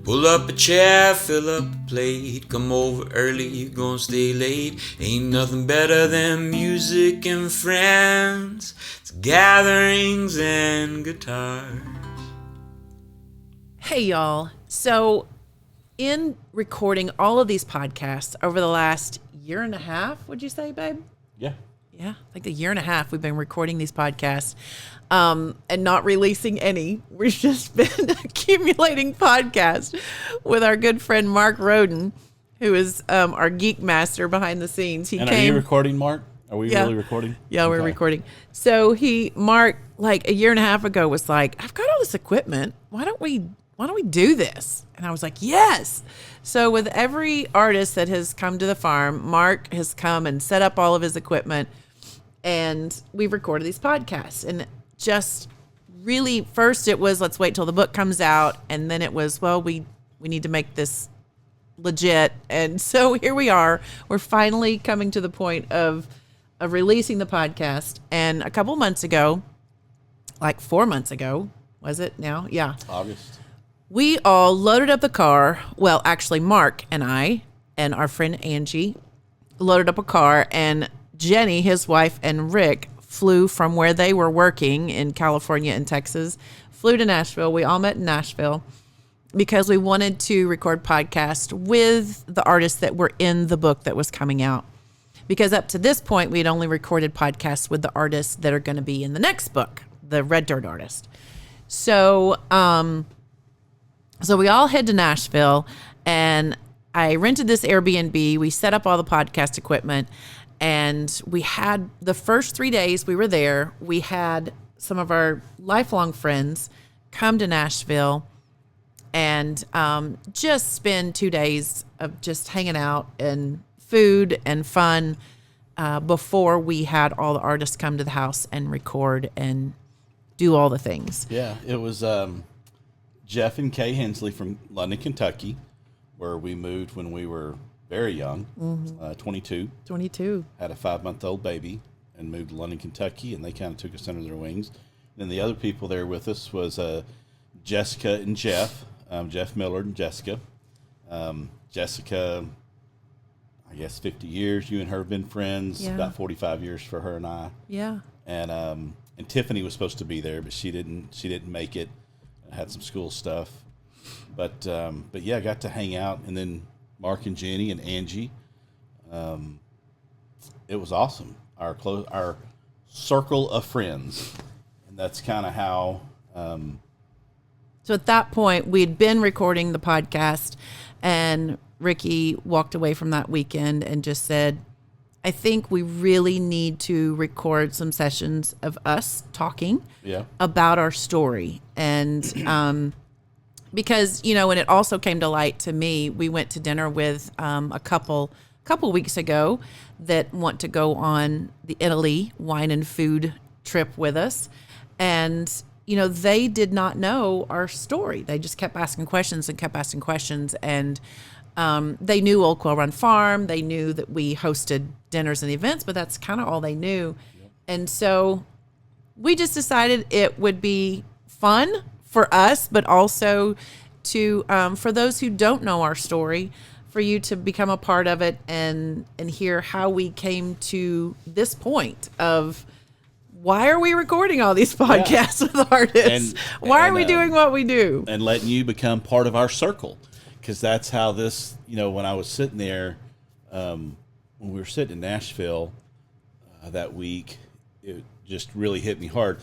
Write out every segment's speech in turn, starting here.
Pull up a chair, fill up a plate, come over early, you gonna stay late. Ain't nothing better than music and friends. It's gatherings and guitars. Hey, y'all. So, in recording all of these podcasts over the last year and a half, would you say, babe? Yeah. Yeah, like a year and a half we've been recording these podcasts and not releasing any. We've just been accumulating podcasts with our good friend Mark Roden, who is our geek master behind the scenes. Are you recording, Mark? Are we really recording? Yeah, we're recording. So Mark, like a year and a half ago, was like, I've got all this equipment. Why don't we do this? And I was like, yes. So with every artist that has come to the farm, Mark has come and set up all of his equipment, and we've recorded these podcasts. And just really, first it was, let's wait till the book comes out. And then it was, well, we need to make this legit. And so here we are. We're finally coming to the point of releasing the podcast. And a couple months ago, like 4 months ago, was it now? Yeah. August. We all loaded up the car. Well, actually, Mark and I and our friend Angie loaded up a car, and Jenny, his wife, and Rick flew from where they were working in California and Texas, flew to Nashville. We all met in Nashville because we wanted to record podcasts with the artists that were in the book that was coming out. Because up to this point, we had only recorded podcasts with the artists that are going to be in the next book, the Red Dirt artist. So we all head to Nashville, and I rented this Airbnb. We set up all the podcast equipment, and we had the first 3 days we were there. We had some of our lifelong friends come to Nashville and just spend 2 days of just hanging out and food and fun before we had all the artists come to the house and record and do all the things. Yeah, it was Jeff and Kay Hensley from London, Kentucky, where we moved when we were very young, 22. 22. Had a 5-month-old baby and moved to London, Kentucky, and they kind of took us under their wings. And then the other people there with us was Jessica and Jeff, Jeff Millard and Jessica. Jessica, I guess 50 years. You and her have been friends. Yeah. About 45 years for her and I. Yeah. And Tiffany was supposed to be there, but she didn't make it. Had some school stuff, but yeah, I got to hang out, and then Mark and Jenny and Angie. It was awesome. Our circle of friends, and that's kind of how. So at that point, we'd been recording the podcast, and Ricky walked away from that weekend and just said, I think we really need to record some sessions of us talking about our story. And because, and it also came to light to me, we went to dinner with a couple weeks ago that want to go on the Italy wine and food trip with us. And, they did not know our story. They just kept asking questions. And they knew Old Quail Run Farm. They knew that we hosted dinners and events, but that's kind of all they knew. Yep. And so we just decided it would be fun for us, but also to for those who don't know our story, for you to become a part of it and hear how we came to this point of why are we recording all these podcasts with artists? Why are we doing what we do? And letting you become part of our circle. Because that's how this, when I was sitting there, when we were sitting in Nashville that week, it just really hit me hard.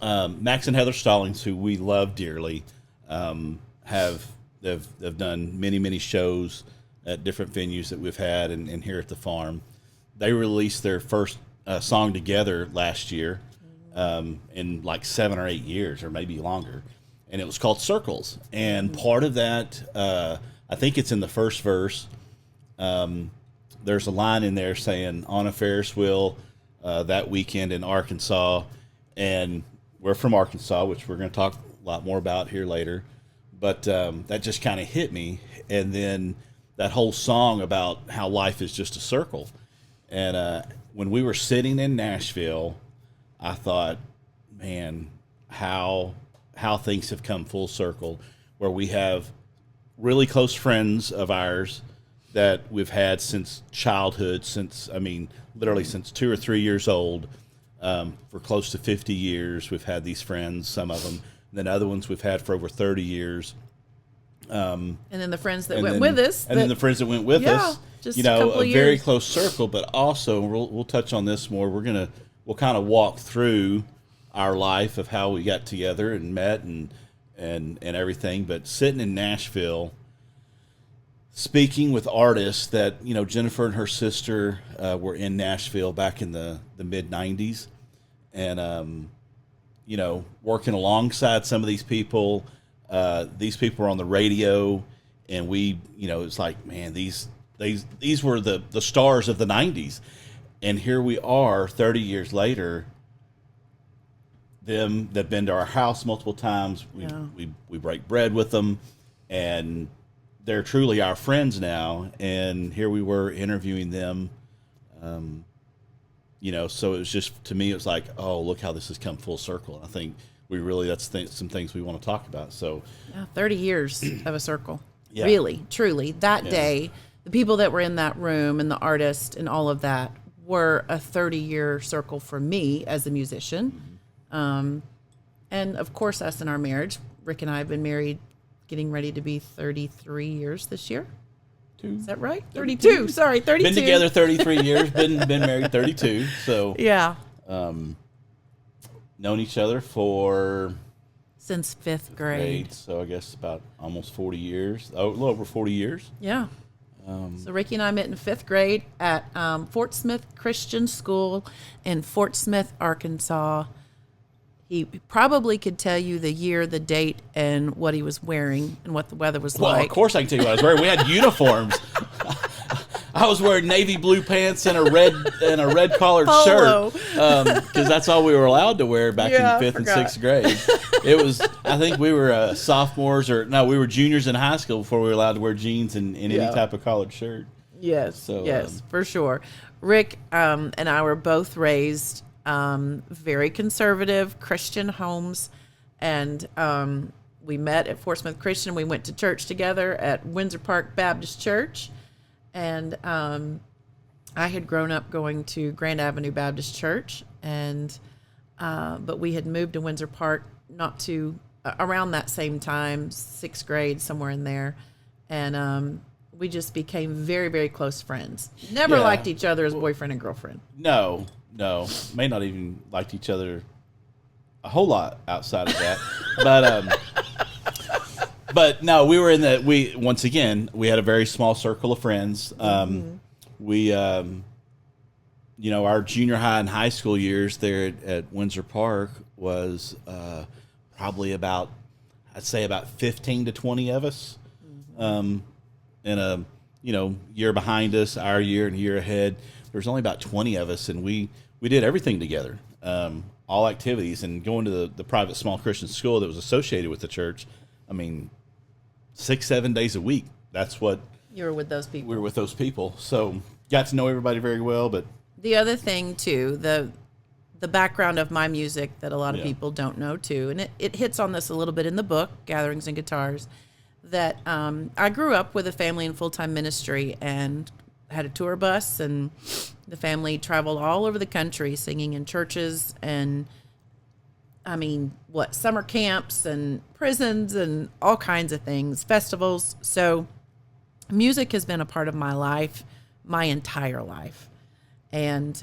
Max and Heather Stallings, who we love dearly, have done many, many shows at different venues that we've had and here at the farm. They released their first song together last year in like 7 or 8 years, or maybe longer. And it was called Circles. And part of that, I think it's in the first verse, there's a line in there saying, on a Ferris wheel that weekend in Arkansas. And we're from Arkansas, which we're going to talk a lot more about here later. But that just kind of hit me. And then that whole song about how life is just a circle. And when we were sitting in Nashville, I thought, man, how things have come full circle, where we have really close friends of ours that we've had since childhood, literally since 2 or 3 years old. For close to 50 years, we've had these friends, some of them. And then other ones we've had for over 30 years. And then the friends that went with us. And then the friends that went with us. Just you know, a very years. close circle, but also, we'll touch on this more. We'll kind of walk through our life of how we got together and met and everything. But sitting in Nashville, speaking with artists that, you know, Jennifer and her sister were in Nashville back in the mid-'90s. And, you know, working alongside some of these people. These people were on the radio, and we, you know, it's like, man, these were the stars of the 90s. And here we are 30 years later, them that been to our house multiple times. We break bread with them, and they're truly our friends now. And here we were interviewing them. You know, so it was just, to me, it was like, oh, look how this has come full circle. And I think that's some things we want to talk about. So 30 years of a circle. Yeah. Really, truly. That day, the people that were in that room and the artist and all of that were a 30-year circle for me as a musician. And of course, us in our marriage. Rick and I have been married, getting ready to be 33 years this year. Is that right? 32. Sorry, 32. Been together 33 years, been married 32. So yeah. Known each other for since fifth grade. So I guess about almost 40 years. Oh, a little over 40 years. Yeah. So Ricky and I met in fifth grade at Fort Smith Christian School in Fort Smith, Arkansas. He probably could tell you the year, the date, and what he was wearing and what the weather was like. Well, of course I can tell you what I was wearing. We had uniforms. I was wearing navy blue pants and a red collared shirt because that's all we were allowed to wear back in 5th and 6th grade. It was, I think we were sophomores we were juniors in high school before we were allowed to wear jeans and any type of collared shirt. Yes, so, yes, for sure. Rick and I were both raised very conservative Christian homes, and we met at Fort Smith Christian. We went to church together at Windsor Park Baptist Church. And I had grown up going to Grand Avenue Baptist Church, but we had moved to Windsor Park around that same time, 6th grade, somewhere in there. And we just became very, very close friends. Never liked each other as boyfriend and girlfriend. No. May not even liked each other a whole lot outside of that. But no, we were once again, we had a very small circle of friends. We, our junior high and high school years there at Windsor Park was probably about 15 to 20 of us. In a, year behind us, our year and year ahead, there was only about 20 of us, and we did everything together, all activities, and going to the private small Christian school that was associated with the church. I mean, 6-7 days a week. That's what you were with those people. We were with those people, so got to know everybody very well. But the other thing too, the background of my music that a lot of people don't know too, and it hits on this a little bit in the book, Gatherings and Guitars, that I grew up with a family in full-time ministry and had a tour bus, and the family traveled all over the country singing in churches and summer camps and prisons and all kinds of things, festivals. So music has been a part of my life, my entire life. And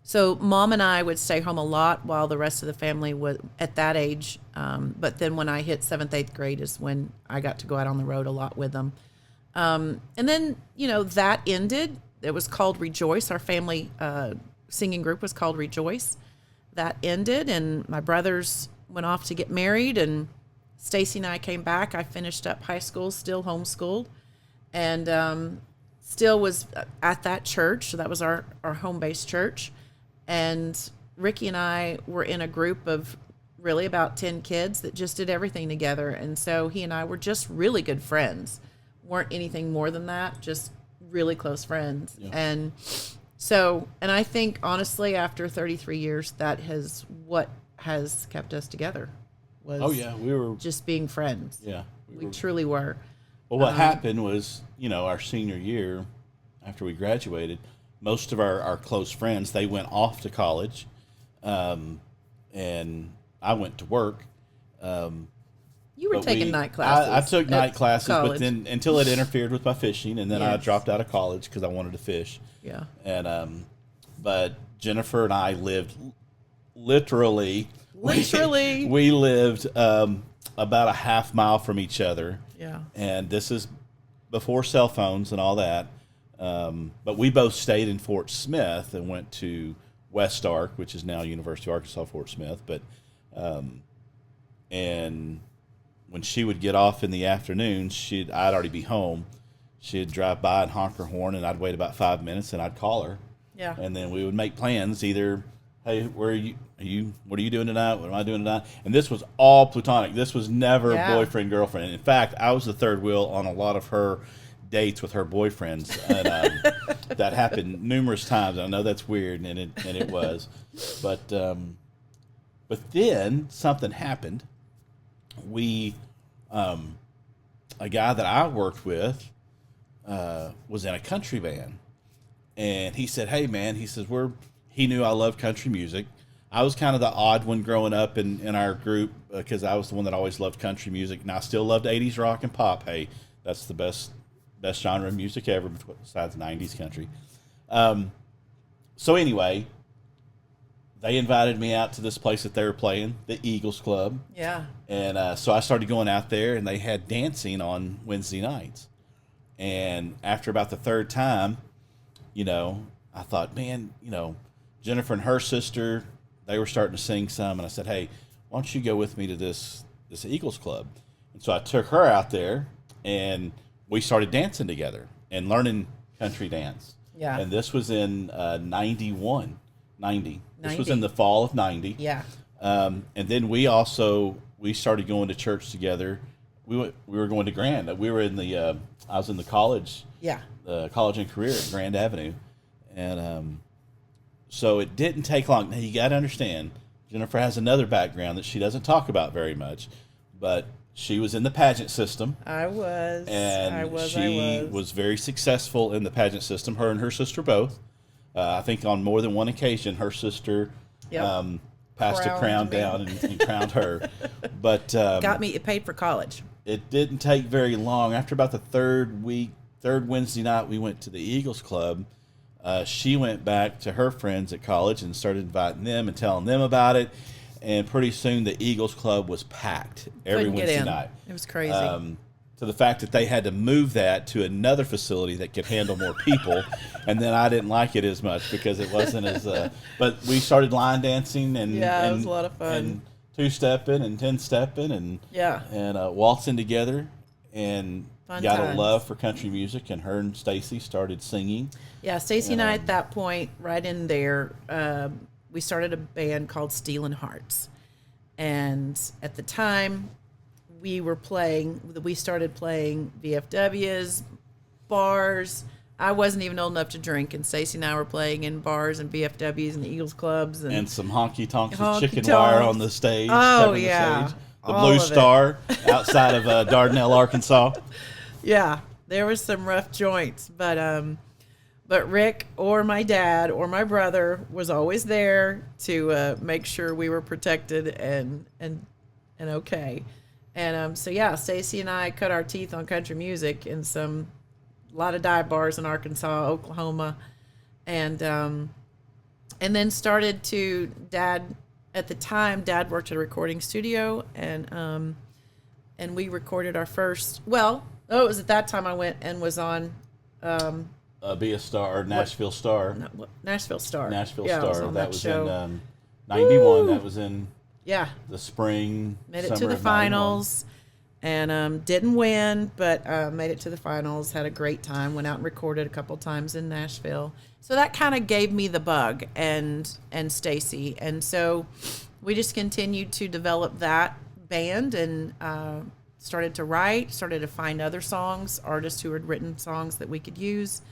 so Mom and I would stay home a lot while the rest of the family was at that age. But then when I hit 7th, 8th grade is when I got to go out on the road a lot with them. And then, that ended. It was called Rejoice. Our family singing group was called Rejoice. That ended, and my brothers went off to get married, and Stacy and I came back. I finished up high school, still homeschooled, and still was at that church. So that was our home-based church. And Ricky and I were in a group of really about 10 kids that just did everything together. And so he and I were just really good friends. Weren't anything more than that, just really close friends. Yeah. And I think, honestly, after 33 years, that has what has kept us together. We were just being friends. Yeah, We truly were. Well, what happened was, our senior year, after we graduated, most of our close friends, they went off to college, and I went to work. You were taking night classes. I took night classes, college. but then until it interfered with my fishing, and then I Yes. dropped out of college because I wanted to fish. Yeah. And but Jennifer and I lived literally. We lived about a half mile from each other. Yeah. And this is before cell phones and all that. But we both stayed in Fort Smith and went to West Ark, which is now University of Arkansas Fort Smith. But and when she would get off in the afternoon, I'd already be home. She'd drive by and honk her horn, and I'd wait about 5 minutes, and I'd call her. Yeah. And then we would make plans, either, hey, where are you? What are you doing tonight? What am I doing tonight? And this was all platonic. This was never boyfriend, girlfriend. And in fact, I was the third wheel on a lot of her dates with her boyfriends. And that happened numerous times. I know that's weird, and it was. But then something happened. A guy that I worked with was in a country band, and he said, "Hey, man," he says, he knew I loved country music. I was kind of the odd one growing up in our group because I was the one that always loved country music, and I still loved 80s rock and pop. Hey, that's the best genre of music ever besides 90s country. So anyway, they invited me out to this place that they were playing, the Eagles Club. Yeah. And so I started going out there, and they had dancing on Wednesday nights. And after about the third time, I thought, man, Jennifer and her sister, they were starting to sing some. And I said, hey, why don't you go with me to this Eagles Club? And so I took her out there, and we started dancing together and learning country dance. Yeah. And this was in 90. This was in the fall of 90. Yeah. And then we started going to church together. We were going to Grand. We were in the I was in the college. Yeah. College and career at Grand Avenue, and so it didn't take long. Now you got to understand, Jennifer has another background that she doesn't talk about very much, but she was in the pageant system. I was. She was very successful in the pageant system. Her and her sister both. I think on more than one occasion, her sister passed a crown down and crowned her. But got me. It paid for college. It didn't take very long. After about the third Wednesday night, we went to the Eagles Club. She went back to her friends at college and started inviting them and telling them about it. And pretty soon, the Eagles Club was packed every Wednesday night. It was crazy. To the fact that they had to move that to another facility that could handle more people. And then I didn't like it as much because it wasn't as... but we started line dancing and... it was a lot of fun. And two-stepping and 10-stepping and waltzing together, and Fun got times. a love for country music, and her and Stacy started singing. Yeah, Stacy and I at that point, right in there, we started a band called Stealing Hearts. And at the time, we started playing VFWs, bars. I wasn't even old enough to drink, and Stacey and I were playing in bars and VFWs and the Eagles clubs. And some honky-tonks Honky with chicken tonks. wire on the stage. Oh, covering yeah. The stage. The All Blue of it. Star outside of Dardanelle, Arkansas. Yeah, there was some rough joints, but Rick or my dad or my brother was always there to make sure we were protected and okay. And so yeah, Stacy and I cut our teeth on country music in a lot of dive bars in Arkansas, Oklahoma, and then started to Dad. At the time, Dad worked at a recording studio, and we recorded our first. Well, it was at that time I went and was on. Be a Star, Nashville Star. Nashville Star. Nashville yeah, Star. I was on that was show. in 91. That was in the spring. Made it summer to the of 91. finals, and didn't win, but made it to the finals. Had a great time. Went out and recorded a couple times in Nashville. So that kind of gave me the bug, and Stacy, and so we just continued to develop that band and started to write, started to find other songs, artists who had written songs that we could use,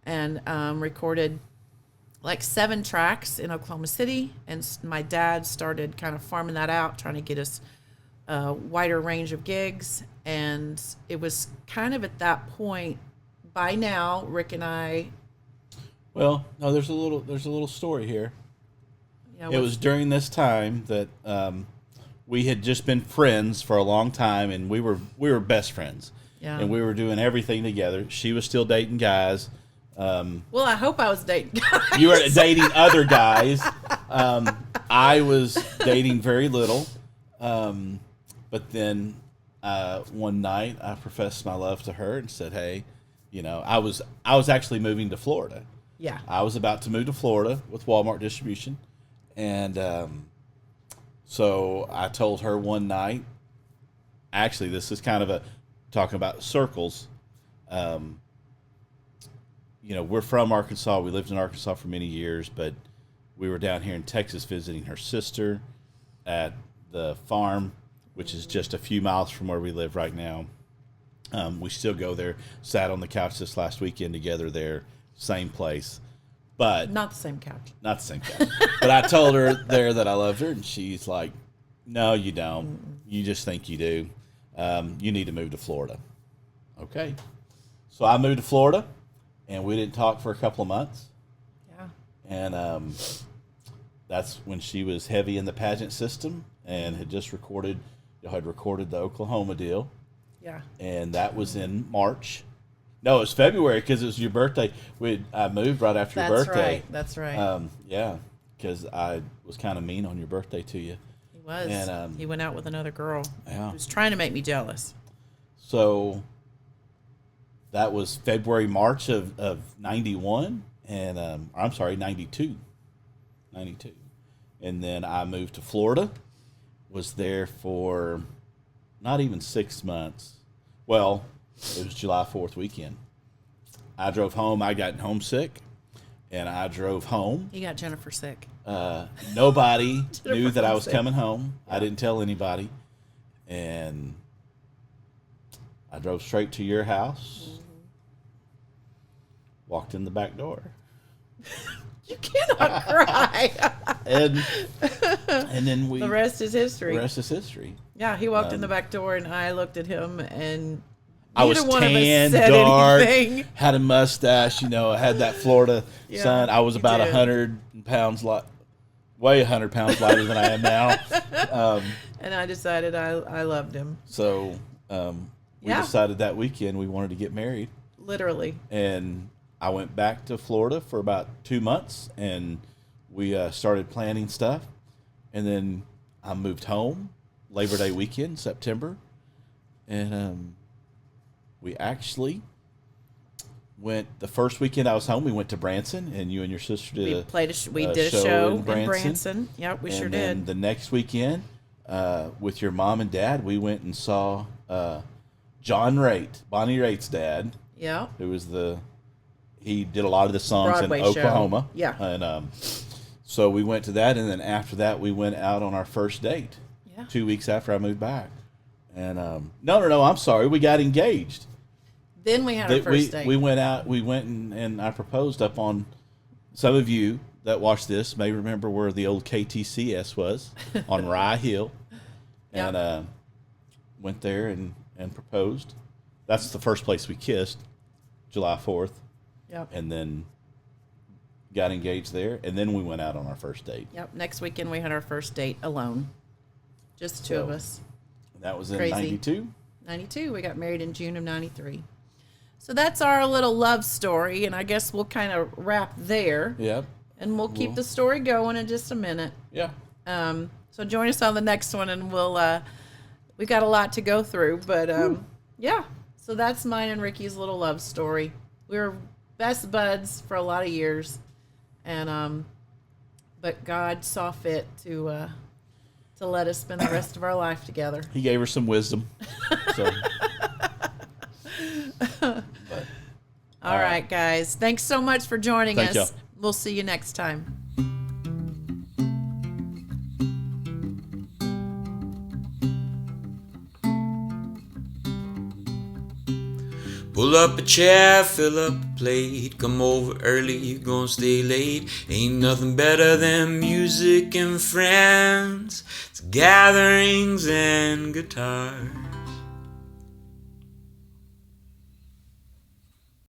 and recorded like 7 tracks in Oklahoma City. And my dad started kind of farming that out, trying to get us a wider range of gigs. And it was kind of at that point, by now, Rick and I, Well, no, there's a little story here. yeah, It was during this time that we had just been friends for a long time, and we were best friends. Yeah. And we were doing everything together. She was still dating guys. well, I hope I was dating guys. You were dating other guys. I was dating very little. But then one night I professed my love to her and said, "Hey, I was actually moving to Florida. Yeah. I was about to move to Florida with Walmart distribution, and so I told her one night. Actually, this is kind of talking about circles. We're from Arkansas. We lived in Arkansas for many years, but we were down here in Texas visiting her sister at the farm, which is just a few miles from where we live right now. We still go there. Sat on the couch this last weekend together there, same place. But Not the same couch. not the same couch. But I told her there that I loved her, and she's like, "No, you don't. You just think you do. You need to move to Florida." Okay. So I moved to Florida, and we didn't talk for a couple of months. Yeah. And that's when she was heavy in the pageant system and had recorded the Oklahoma deal. Yeah. And that was in March. No, it was February because it was your birthday. I moved right after your birthday. That's right. Yeah, because I was kind of mean on your birthday to you. He was. And, he went out with another girl. Yeah. He was trying to make me jealous. So that was February, March of 91. And I'm sorry, 92. 92. And then I moved to Florida. Was there for not even 6 months. Well, it was July 4th weekend. I drove home. I got homesick, and I drove home. He got Jennifer sick. Nobody knew that I was sick. coming home. I didn't tell anybody. And I drove straight to your house, walked in the back door. You cannot cry. And then The rest is history. The rest is history. Yeah, he walked in the back door, and I looked at him, and I was neither one of us tan, said dark, anything. had a mustache. I had that Florida Yeah, sun. I was you about did. 100 pounds way 100 pounds lighter than I am now. And I decided I loved him. So we Yeah. decided that weekend we wanted to get married, Literally. and I went back to Florida for about 2 months, and we started planning stuff, and then I moved home Labor Day weekend, September, and we actually went the first weekend I was home. We went to Branson, and you and your sister did We did a show in Branson. Branson. Yep, we sure And then did. the next weekend, with your mom and dad, we went and saw John Raitt, Bonnie Raitt's dad, Yeah. who was he did a lot of the songs Broadway in show. Oklahoma. Yeah. And so we went to that, and then after that, we went out on our first date. Yeah. 2 weeks after I moved back. And no, I'm sorry, we got engaged. Then we had our first date. We went out. We went and I proposed up on. Some of you that watch this may remember where the old KTCS was on Rye Hill, and went there and proposed. That's the first place we kissed, July 4th, Yep. and then got engaged there, and then we went out on our first date. Yep. Next weekend we had our first date alone. Just the two of So, us. That was in Crazy. 92. 92. We got married in June of 93. So that's our little love story, and I guess we'll kind of wrap there, Yep. and we'll keep the story going in just a minute. Yeah. So join us on the next one, and we got a lot to go through, but yeah. So that's mine and Ricky's little love story. We were best buds for a lot of years, and but God saw fit to let us spend the rest of our life together. He gave her some wisdom. So. All right, guys. Thanks so much for joining Thank us. y'all. We'll see you next time. Pull up a chair, fill up a plate. Come over early, you gon' stay late. Ain't nothing better than music and friends. It's gatherings and guitars.